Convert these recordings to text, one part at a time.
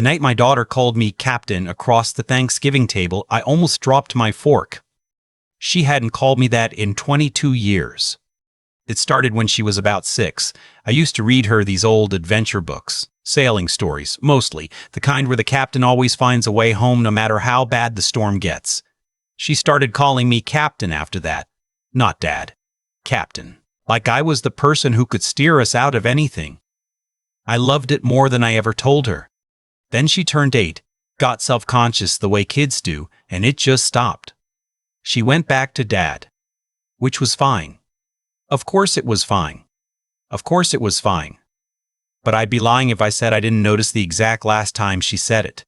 The night my daughter called me Captain across the Thanksgiving table, I almost dropped my fork. She hadn't called me that in 22 years. It started when she was about 6. I used to read her these old adventure books, sailing stories, mostly, the kind where the captain always finds a way home no matter how bad the storm gets. She started calling me Captain after that. Not Dad. Captain. Like I was the person who could steer us out of anything. I loved it more than I ever told her. Then she turned 8, got self-conscious the way kids do, and it just stopped. She went back to Dad. Which was fine. Of course it was fine. Of course it was fine. But I'd be lying if I said I didn't notice the exact last time she said it.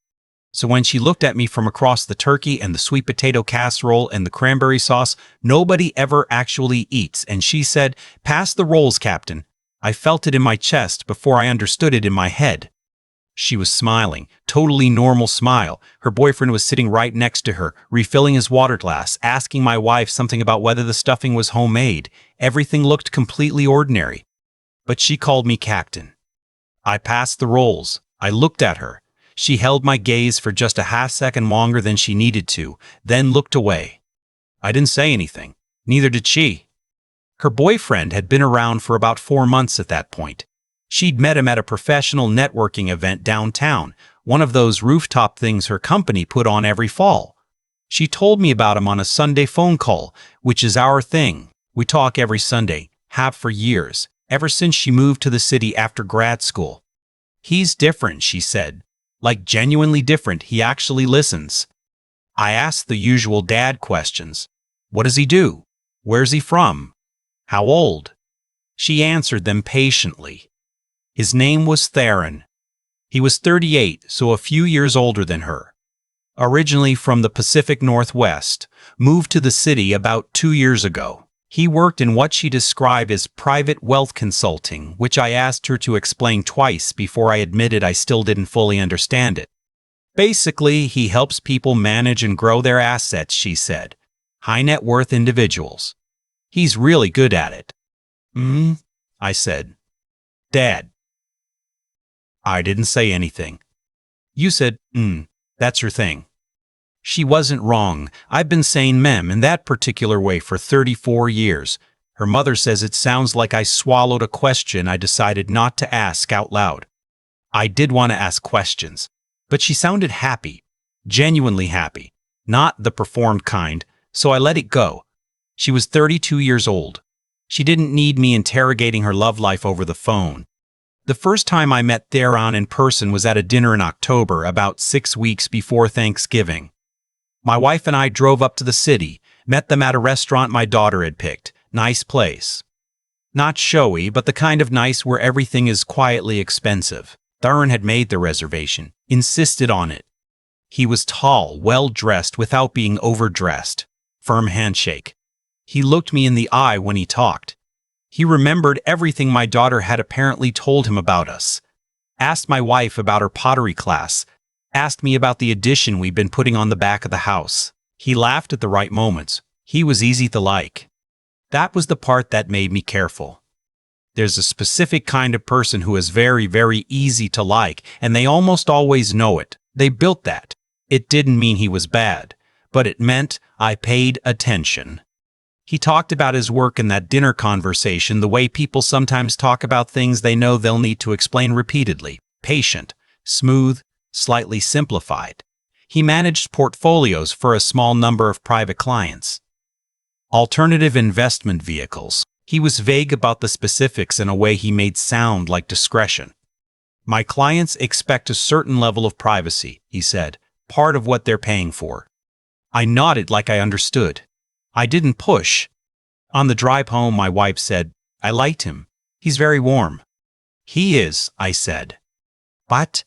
So when she looked at me from across the turkey and the sweet potato casserole and the cranberry sauce nobody ever actually eats, and she said, "Pass the rolls, Captain," I felt it in my chest before I understood it in my head. She was smiling, totally normal smile. Her boyfriend was sitting right next to her, refilling his water glass, asking my wife something about whether the stuffing was homemade. Everything looked completely ordinary. But she called me Captain. I passed the rolls. I looked at her. She held my gaze for just a half-second longer than she needed to, then looked away. I didn't say anything. Neither did she. Her boyfriend had been around for about 4 months at that point. She'd met him at a professional networking event downtown, one of those rooftop things her company put on every fall. She told me about him on a Sunday phone call, which is our thing. We talk every Sunday, have for years, ever since she moved to the city after grad school. He's different, she said. Like genuinely different, he actually listens. I asked the usual dad questions. What does he do? Where's he from? How old? She answered them patiently. His name was Theron. He was 38, so a few years older than her. Originally from the Pacific Northwest, moved to the city about 2 years ago. He worked in what she described as private wealth consulting, which I asked her to explain twice before I admitted I still didn't fully understand it. Basically, he helps people manage and grow their assets, she said. High net worth individuals. He's really good at it. I said. Dad. I didn't say anything. You said, that's your thing. She wasn't wrong. I've been saying mem in that particular way for 34 years. Her mother says it sounds like I swallowed a question I decided not to ask out loud. I did want to ask questions, but she sounded happy, genuinely happy, not the performed kind, so I let it go. She was 32 years old. She didn't need me interrogating her love life over the phone. The first time I met Theron in person was at a dinner in October, about 6 weeks before Thanksgiving. My wife and I drove up to the city, met them at a restaurant my daughter had picked. Nice place. Not showy, but the kind of nice where everything is quietly expensive. Theron had made the reservation, insisted on it. He was tall, well-dressed without being overdressed. Firm handshake. He looked me in the eye when he talked. He remembered everything my daughter had apparently told him about us. Asked my wife about her pottery class. Asked me about the addition we'd been putting on the back of the house. He laughed at the right moments. He was easy to like. That was the part that made me careful. There's a specific kind of person who is very, very easy to like, and they almost always know it. They built that. It didn't mean he was bad, but it meant I paid attention. He talked about his work in that dinner conversation the way people sometimes talk about things they know they'll need to explain repeatedly. Patient, smooth, slightly simplified. He managed portfolios for a small number of private clients. Alternative investment vehicles. He was vague about the specifics in a way he made sound like discretion. My clients expect a certain level of privacy, he said, part of what they're paying for. I nodded like I understood. I didn't push. On the drive home, my wife said, I liked him. He's very warm. He is, I said. But?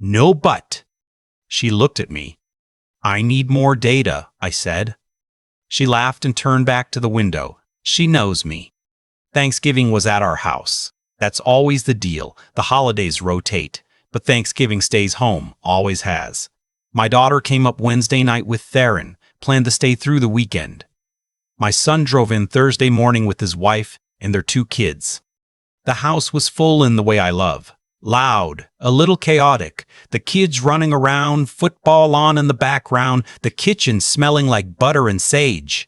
No but. She looked at me. I need more data, I said. She laughed and turned back to the window. She knows me. Thanksgiving was at our house. That's always the deal. The holidays rotate, but Thanksgiving stays home, always has. My daughter came up Wednesday night with Theron, planned to stay through the weekend. My son drove in Thursday morning with his wife and their 2 kids. The house was full in the way I love. Loud, a little chaotic, the kids running around, football on in the background, the kitchen smelling like butter and sage.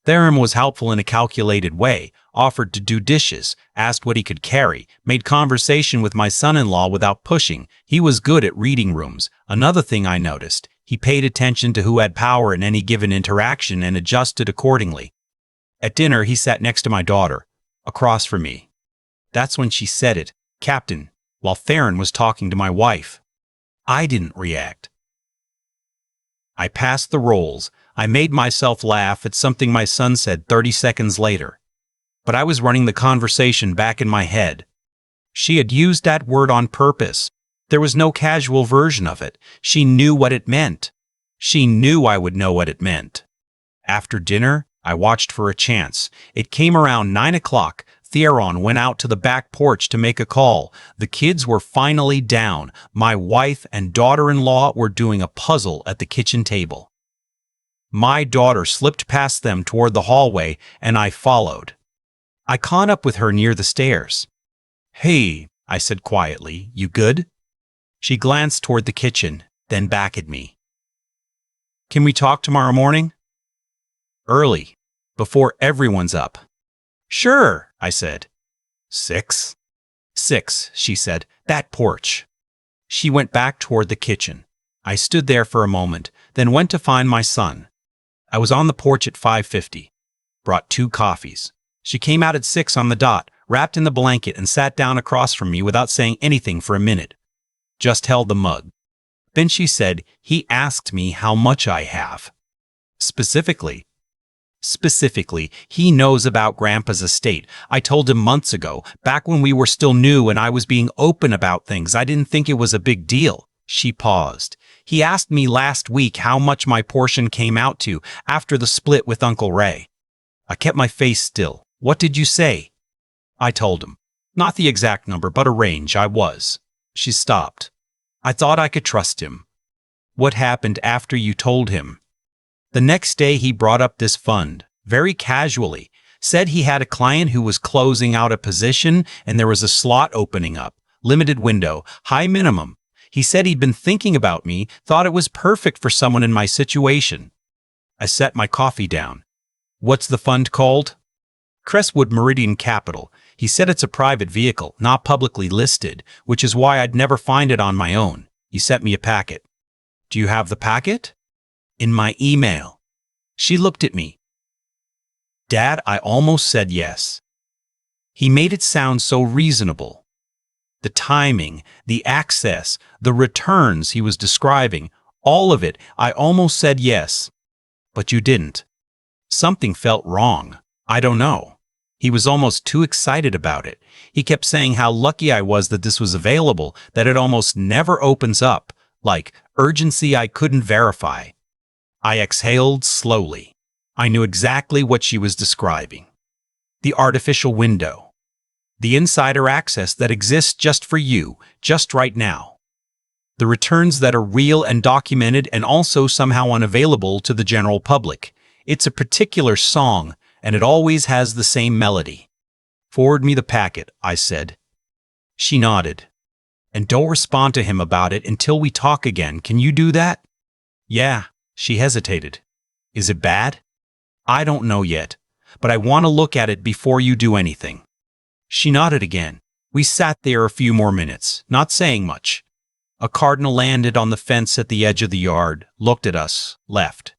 Theron was helpful in a calculated way, offered to do dishes, asked what he could carry, made conversation with my son-in-law without pushing. He was good at reading rooms. Another thing I noticed, he paid attention to who had power in any given interaction and adjusted accordingly. At dinner, he sat next to my daughter, across from me. That's when she said it, "Captain," while Theron was talking to my wife. I didn't react. I passed the rolls. I made myself laugh at something my son said 30 seconds later. But I was running the conversation back in my head. She had used that word on purpose. There was no casual version of it. She knew what it meant. She knew I would know what it meant. After dinner, I watched for a chance. It came around 9 o'clock. Theron went out to the back porch to make a call. The kids were finally down. My wife and daughter-in-law were doing a puzzle at the kitchen table. My daughter slipped past them toward the hallway, and I followed. I caught up with her near the stairs. "Hey," I said quietly, "you good?" She glanced toward the kitchen, then back at me. "Can we talk tomorrow morning?" "Early, before everyone's up." "Sure," I said. 6? 6, she said. "That porch." She went back toward the kitchen. I stood there for a moment, then went to find my son. I was on the porch at 5:50. Brought 2 coffees. She came out at 6 on the dot, wrapped in the blanket, and sat down across from me without saying anything for a minute. Just held the mug. Then she said, "He asked me how much I have." Specifically, he knows about Grandpa's estate. I told him months ago, back when we were still new and I was being open about things. I didn't think it was a big deal. She paused. "He asked me last week how much my portion came out to after the split with Uncle Ray." I kept my face still. "What did you say?" I told him. Not the exact number, but a range. I was. She stopped. I thought I could trust him. "What happened after you told him?" The next day he brought up this fund, very casually, said he had a client who was closing out a position and there was a slot opening up, limited window, high minimum. He said he'd been thinking about me, thought it was perfect for someone in my situation. I set my coffee down. "What's the fund called?" "Crestwood Meridian Capital." He said it's a private vehicle, not publicly listed, which is why I'd never find it on my own. He sent me a packet. "Do you have the packet?" "In my email." She looked at me. "Dad," I almost said yes. He made it sound so reasonable. The timing, the access, the returns he was describing, all of it, I almost said yes. "But you didn't." Something felt wrong. I don't know. He was almost too excited about it. He kept saying how lucky I was that this was available, that it almost never opens up, like urgency I couldn't verify. I exhaled slowly. I knew exactly what she was describing. The artificial window. The insider access that exists just for you, just right now. The returns that are real and documented and also somehow unavailable to the general public. It's a particular song, and it always has the same melody. "Forward me the packet," I said. She nodded. "And don't respond to him about it until we talk again. Can you do that?" "Yeah." She hesitated. "Is it bad?" "I don't know yet, but I want to look at it before you do anything." She nodded again. We sat there a few more minutes, not saying much. A cardinal landed on the fence at the edge of the yard, looked at us, left.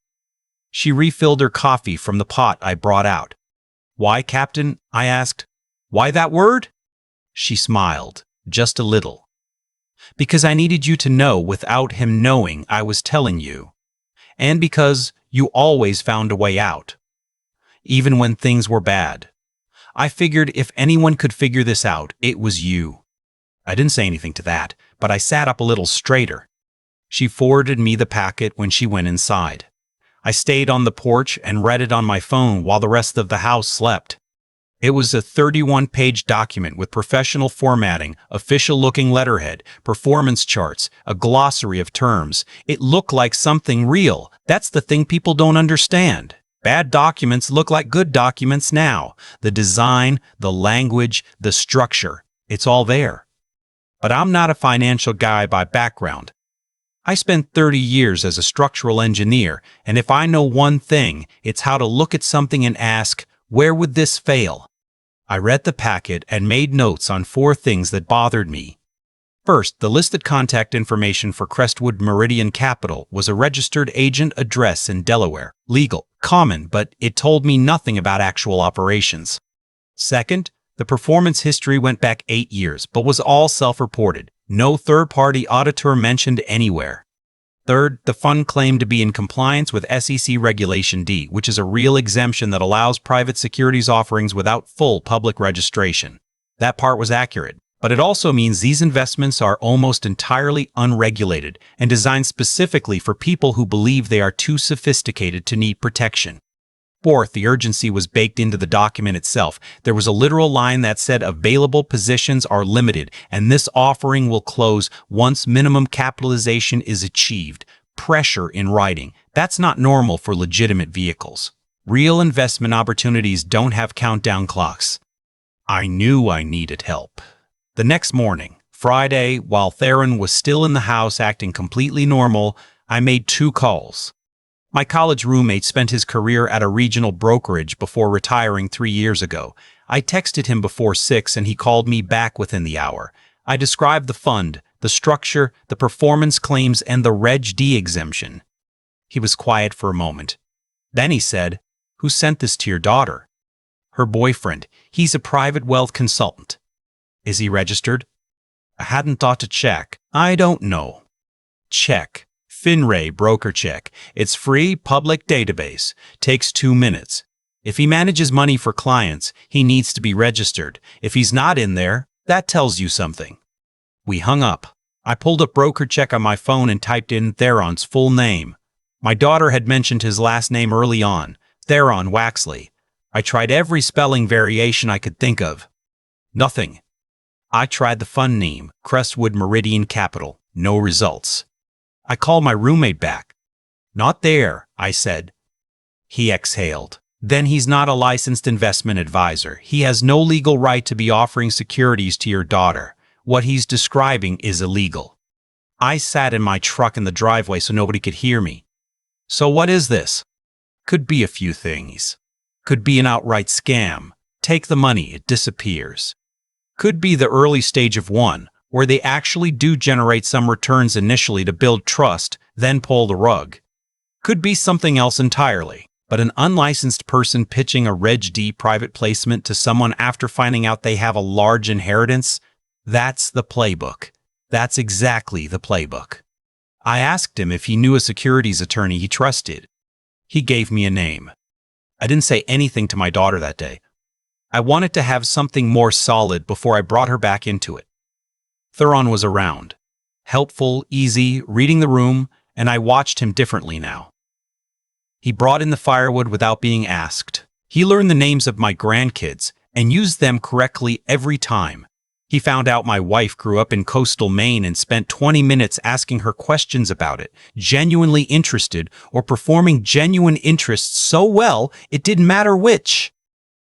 She refilled her coffee from the pot I brought out. "Why, Captain?" I asked. "Why that word?" She smiled, just a little. "Because I needed you to know without him knowing I was telling you. And because you always found a way out. Even when things were bad. I figured if anyone could figure this out, it was you." I didn't say anything to that, but I sat up a little straighter. She forwarded me the packet when she went inside. I stayed on the porch and read it on my phone while the rest of the house slept. It was a 31-page document with professional formatting, official-looking letterhead, performance charts, a glossary of terms. It looked like something real. That's the thing people don't understand. Bad documents look like good documents now. The design, the language, the structure, it's all there. But I'm not a financial guy by background. I spent 30 years as a structural engineer, and if I know one thing, it's how to look at something and ask, where would this fail? I read the packet and made notes on 4 things that bothered me. First, the listed contact information for Crestwood Meridian Capital was a registered agent address in Delaware. Legal, common, but it told me nothing about actual operations. Second, the performance history went back 8 years, but was all self-reported. No third-party auditor mentioned anywhere. Third, the fund claimed to be in compliance with SEC Regulation D, which is a real exemption that allows private securities offerings without full public registration. That part was accurate, but it also means these investments are almost entirely unregulated and designed specifically for people who believe they are too sophisticated to need protection. Fourth, the urgency was baked into the document itself. There was a literal line that said available positions are limited, and this offering will close once minimum capitalization is achieved. Pressure in writing. That's not normal for legitimate vehicles. Real investment opportunities don't have countdown clocks. I knew I needed help. The next morning, Friday, while Theron was still in the house acting completely normal, I made 2 calls. My college roommate spent his career at a regional brokerage before retiring 3 years ago. I texted him before 6 and he called me back within the hour. I described the fund, the structure, the performance claims, and the Reg D exemption. He was quiet for a moment. Then he said, "Who sent this to your daughter?" "Her boyfriend. He's a private wealth consultant." "Is he registered?" "I hadn't thought to check." "I don't know." "Check. FinRay broker check. It's free public database. Takes 2 minutes. If he manages money for clients, he needs to be registered. If he's not in there, that tells you something. We hung up. I pulled up broker check on my phone and typed in Theron's full name. My daughter had mentioned his last name early on, Theron Waxley. I tried every spelling variation I could think of. Nothing. I tried the fund name, Crestwood Meridian Capital. No results. I called my roommate back. "Not there," I said. He exhaled. "Then he's not a licensed investment advisor. He has no legal right to be offering securities to your daughter. What he's describing is illegal." I sat in my truck in the driveway so nobody could hear me. "So what is this?" "Could be a few things. Could be an outright scam. Take the money, it disappears. Could be the early stage of one, where they actually do generate some returns initially to build trust, then pull the rug. Could be something else entirely, but an unlicensed person pitching a Reg D private placement to someone after finding out they have a large inheritance, that's the playbook. That's exactly the playbook. I asked him if he knew a securities attorney he trusted. He gave me a name. I didn't say anything to my daughter that day. I wanted to have something more solid before I brought her back into it. Theron was around. Helpful, easy, reading the room, and I watched him differently now. He brought in the firewood without being asked. He learned the names of my grandkids and used them correctly every time. He found out my wife grew up in coastal Maine and spent 20 minutes asking her questions about it, genuinely interested or performing genuine interests so well it didn't matter which.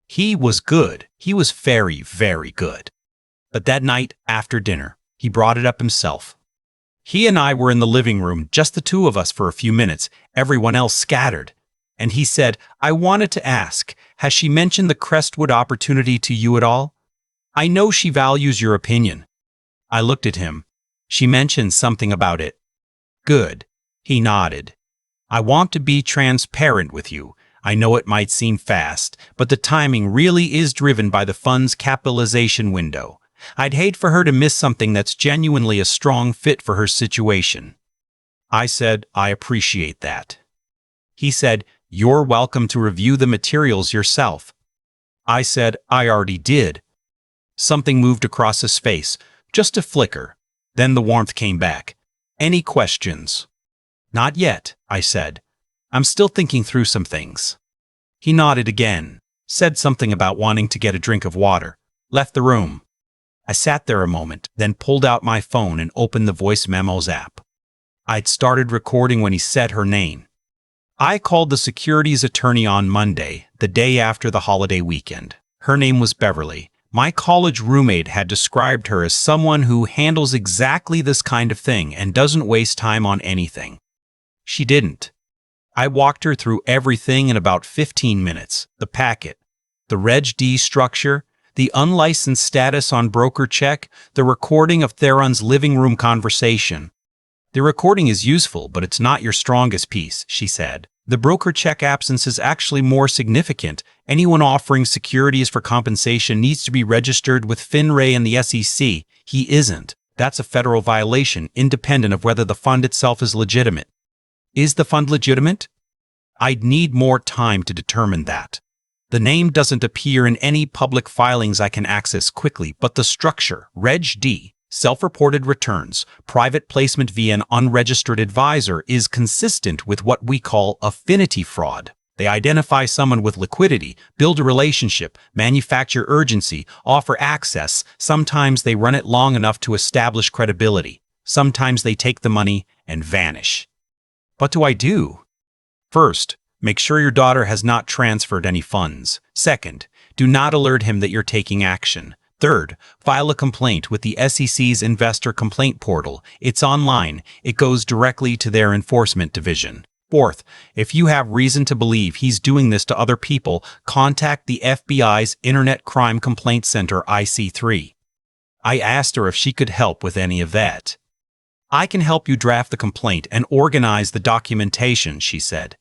He was good. He was very, very good. But that night, after dinner, he brought it up himself. He and I were in the living room, just the 2 of us for a few minutes, everyone else scattered. And he said, "I wanted to ask, has she mentioned the Crestwood opportunity to you at all? I know she values your opinion." I looked at him. "She mentioned something about it." "Good." He nodded. "I want to be transparent with you. I know it might seem fast, but the timing really is driven by the fund's capitalization window. I'd hate for her to miss something that's genuinely a strong fit for her situation." I said, "I appreciate that." He said, "You're welcome to review the materials yourself." I said, "I already did." Something moved across his face, just a flicker. Then the warmth came back. "Any questions?" "Not yet," I said. "I'm still thinking through some things." He nodded again, said something about wanting to get a drink of water, left the room. I sat there a moment, then pulled out my phone and opened the voice memos app. I'd started recording when he said her name. I called the securities attorney on Monday, the day after the holiday weekend. Her name was Beverly. My college roommate had described her as someone who handles exactly this kind of thing and doesn't waste time on anything. She didn't. I walked her through everything in about 15 minutes. The packet, the Reg D structure, the unlicensed status on broker check, the recording of Theron's living room conversation. The recording is useful, but it's not your strongest piece, she said. The broker check absence is actually more significant. Anyone offering securities for compensation needs to be registered with FINRA and the SEC. He isn't. That's a federal violation, independent of whether the fund itself is legitimate. Is the fund legitimate? I'd need more time to determine that. The name doesn't appear in any public filings I can access quickly, but the structure, Reg D, self-reported returns, private placement via an unregistered advisor, is consistent with what we call affinity fraud. They identify someone with liquidity, build a relationship, manufacture urgency, offer access. Sometimes they run it long enough to establish credibility. Sometimes they take the money and vanish. What do I do? First, make sure your daughter has not transferred any funds. Second, do not alert him that you're taking action. Third, file a complaint with the SEC's Investor Complaint Portal. It's online. It goes directly to their enforcement division. Fourth, if you have reason to believe he's doing this to other people, contact the FBI's Internet Crime Complaint Center, IC3. I asked her if she could help with any of that. I can help you draft the complaint and organize the documentation, she said.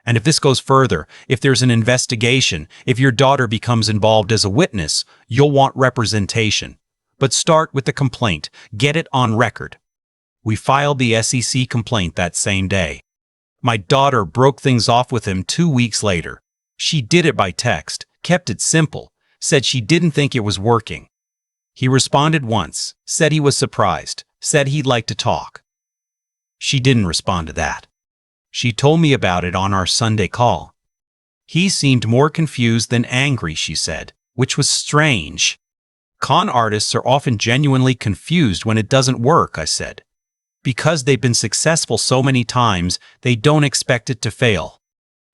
And if this goes further, if there's an investigation, if your daughter becomes involved as a witness, you'll want representation. But start with the complaint. Get it on record. We filed the SEC complaint that same day. My daughter broke things off with him 2 weeks later. She did it by text, kept it simple, said she didn't think it was working. He responded once, said he was surprised, said he'd like to talk. She didn't respond to that. She told me about it on our Sunday call. He seemed more confused than angry, she said, which was strange. Con artists are often genuinely confused when it doesn't work, I said. Because they've been successful so many times, they don't expect it to fail.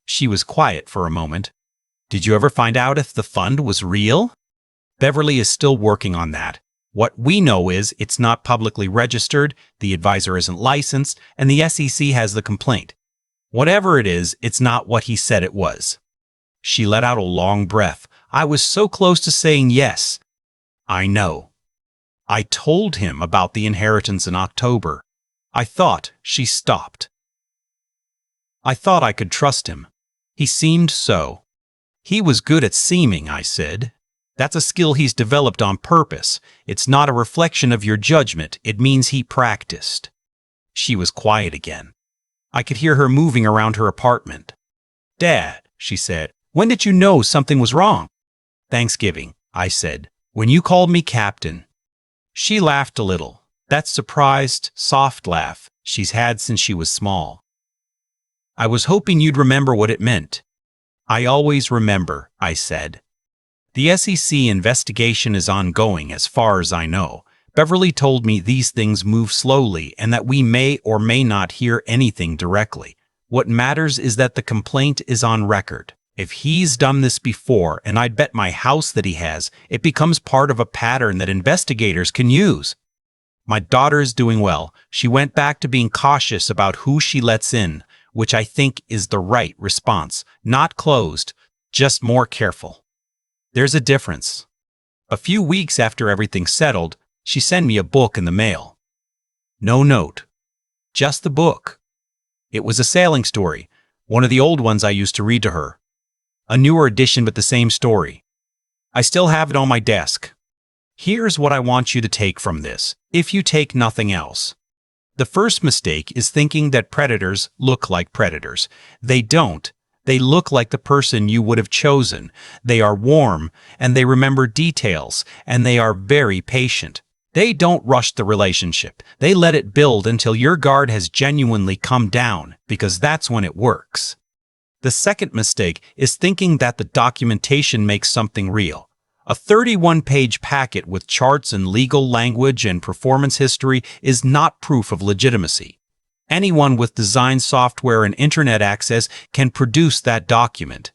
She was quiet for a moment. Did you ever find out if the fund was real? Beverly is still working on that. What we know is it's not publicly registered, the advisor isn't licensed, and the SEC has the complaint. Whatever it is, it's not what he said it was. She let out a long breath. I was so close to saying yes. I know. I told him about the inheritance in October. I thought. She stopped. I thought I could trust him. He seemed so. He was good at seeming, I said. That's a skill he's developed on purpose. It's not a reflection of your judgment. It means he practiced. She was quiet again. I could hear her moving around her apartment. Dad, she said, when did you know something was wrong? Thanksgiving, I said, when you called me captain. She laughed a little, that surprised, soft laugh she's had since she was small. I was hoping you'd remember what it meant. I always remember, I said. The SEC investigation is ongoing as far as I know. Beverly told me these things move slowly and that we may or may not hear anything directly. What matters is that the complaint is on record. If he's done this before, and I'd bet my house that he has, it becomes part of a pattern that investigators can use. My daughter is doing well. She went back to being cautious about who she lets in, which I think is the right response. Not closed, just more careful. There's a difference. A few weeks after everything settled, she sent me a book in the mail. No note. Just the book. It was a sailing story, one of the old ones I used to read to her. A newer edition but the same story. I still have it on my desk. Here's what I want you to take from this, if you take nothing else. The first mistake is thinking that predators look like predators. They don't. They look like the person you would have chosen. They are warm, and they remember details, and they are very patient. They don't rush the relationship. They let it build until your guard has genuinely come down, because that's when it works. The second mistake is thinking that the documentation makes something real. A 31-page packet with charts and legal language and performance history is not proof of legitimacy. Anyone with design software and internet access can produce that document.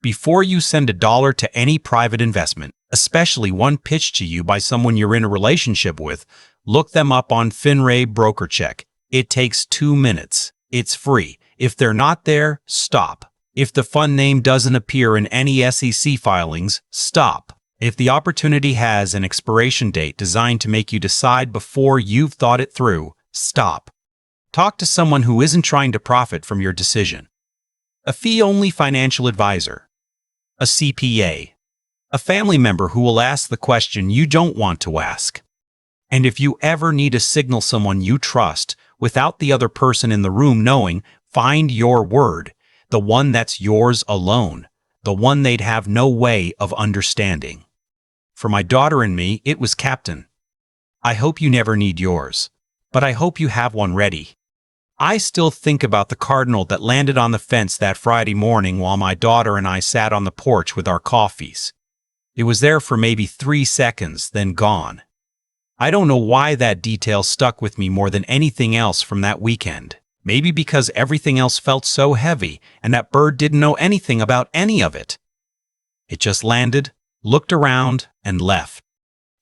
Before you send $1 to any private investment, especially one pitched to you by someone you're in a relationship with. Look them up on FinRe Broker Check. It takes 2 minutes. It's free. If they're not there, stop. If the fund name doesn't appear in any SEC filings, stop. If the opportunity has an expiration date designed to make you decide before you've thought it through, stop. Talk to someone who isn't trying to profit from your decision. A fee-only financial advisor. A CPA. A family member who will ask the question you don't want to ask. And if you ever need to signal someone you trust without the other person in the room knowing, find your word, the one that's yours alone, the one they'd have no way of understanding. For my daughter and me, it was Captain. I hope you never need yours, but I hope you have one ready. I still think about the cardinal that landed on the fence that Friday morning while my daughter and I sat on the porch with our coffees. It was there for maybe 3 seconds, then gone. I don't know why that detail stuck with me more than anything else from that weekend. Maybe because everything else felt so heavy and that bird didn't know anything about any of it. It just landed, looked around, and left.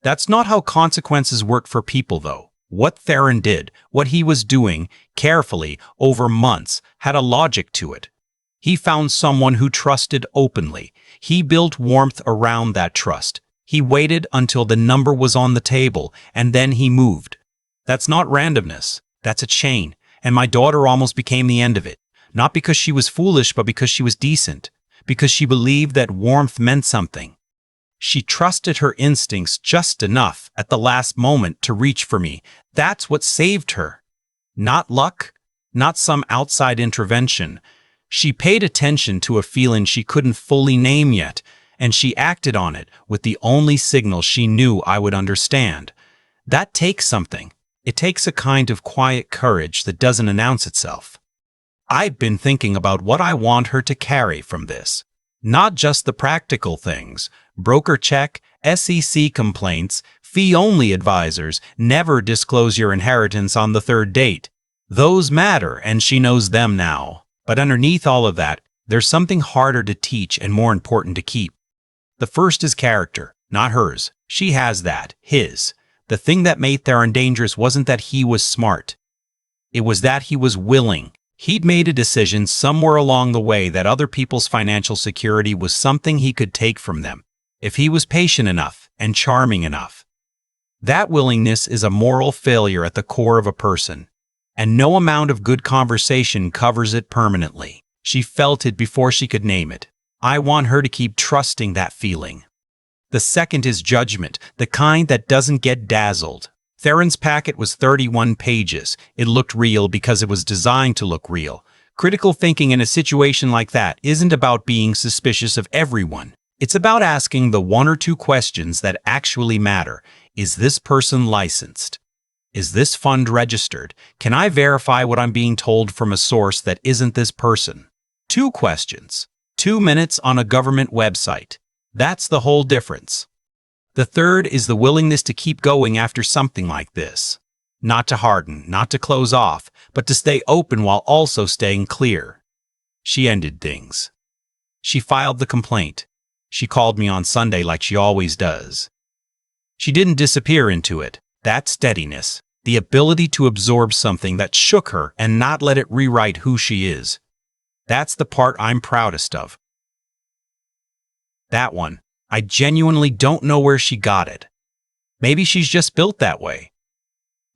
That's not how consequences work for people, though. What Theron did, what he was doing, carefully, over months, had a logic to it. He found someone who trusted openly. He built warmth around that trust. He waited until the number was on the table, and then he moved. That's not randomness. That's a chain. And my daughter almost became the end of it. Not because she was foolish, but because she was decent. Because she believed that warmth meant something. She trusted her instincts just enough at the last moment to reach for me. That's what saved her. Not luck, not some outside intervention. She paid attention to a feeling she couldn't fully name yet, and she acted on it with the only signal she knew I would understand. That takes something. It takes a kind of quiet courage that doesn't announce itself. I've been thinking about what I want her to carry from this. Not just the practical things. Broker check, SEC complaints, fee-only advisors, never disclose your inheritance on the third date. Those matter, and she knows them now. But underneath all of that, there's something harder to teach and more important to keep. The first is character, not hers. She has that, his. The thing that made Theron dangerous wasn't that he was smart. It was that he was willing. He'd made a decision somewhere along the way that other people's financial security was something he could take from them, if he was patient enough and charming enough. That willingness is a moral failure at the core of a person, and no amount of good conversation covers it permanently. She felt it before she could name it. I want her to keep trusting that feeling. The second is judgment, the kind that doesn't get dazzled. Theron's packet was 31 pages. It looked real because it was designed to look real. Critical thinking in a situation like that isn't about being suspicious of everyone. It's about asking the 1 or 2 questions that actually matter. Is this person licensed? Is this fund registered? Can I verify what I'm being told from a source that isn't this person? 2 questions. 2 minutes on a government website. That's the whole difference. The third is the willingness to keep going after something like this. Not to harden, not to close off, but to stay open while also staying clear. She ended things. She filed the complaint. She called me on Sunday like she always does. She didn't disappear into it. That steadiness, the ability to absorb something that shook her and not let it rewrite who she is. That's the part I'm proudest of. That one. I genuinely don't know where she got it. Maybe she's just built that way.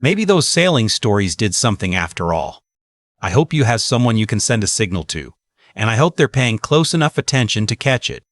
Maybe those sailing stories did something after all. I hope you have someone you can send a signal to, and I hope they're paying close enough attention to catch it.